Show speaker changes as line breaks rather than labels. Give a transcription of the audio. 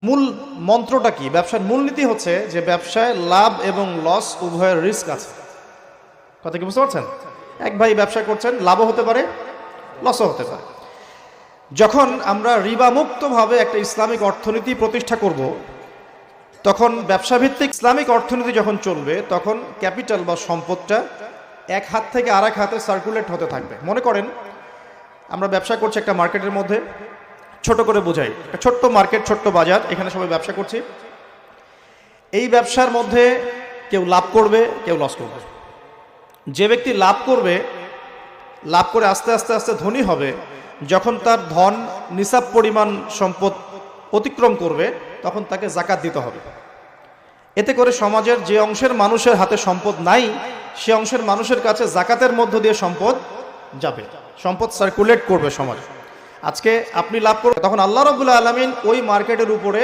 মূল মন্ত্রটা কি? ব্যবসার মূলনীতি হচ্ছে যে ব্যবসায় লাভ এবং লস উভয়ের রিস্ক আছে। কথা কি বুঝতে পারছেন? এক ভাই ব্যবসা করছেন, লাভও হতে পারে, লসও হতে পারে। যখন আমরা রিবামুক্তভাবে একটা ইসলামিক অর্থনীতি প্রতিষ্ঠা করব, তখন ব্যবসাভিত্তিক ইসলামিক অর্থনীতি যখন চলবে, তখন ক্যাপিটাল বা সম্পদটা এক হাত থেকে আরেক হাতে সার্কুলেট হতে থাকবে। মনে করেন আমরা ব্যবসা করছি একটা মার্কেটের মধ্যে, ছোট করে বোঝাই, একটা ছোট্ট মার্কেট, ছোট্ট বাজার, এখানে সবাই ব্যবসা করছি। এই ব্যবসার মধ্যে কেউ লাভ করবে, কেউ লস করবে। যে ব্যক্তি লাভ করবে, লাভ করে আস্তে আস্তে আস্তে ধনী হবে, যখন তার ধন নিসাব পরিমাণ সম্পদ অতিক্রম করবে, তখন তাকে জাকাত দিতে হবে। এতে করে সমাজের যে অংশের মানুষের হাতে সম্পদ নাই, সে অংশের মানুষের কাছে জাকাতের মধ্য দিয়ে সম্পদ যাবে, সম্পদ সার্কুলেট করবে সমাজ। আজকে আপনি লাভ করবেন, তখন আল্লাহ রাব্বুল আলামিন ওই মার্কেটের উপরে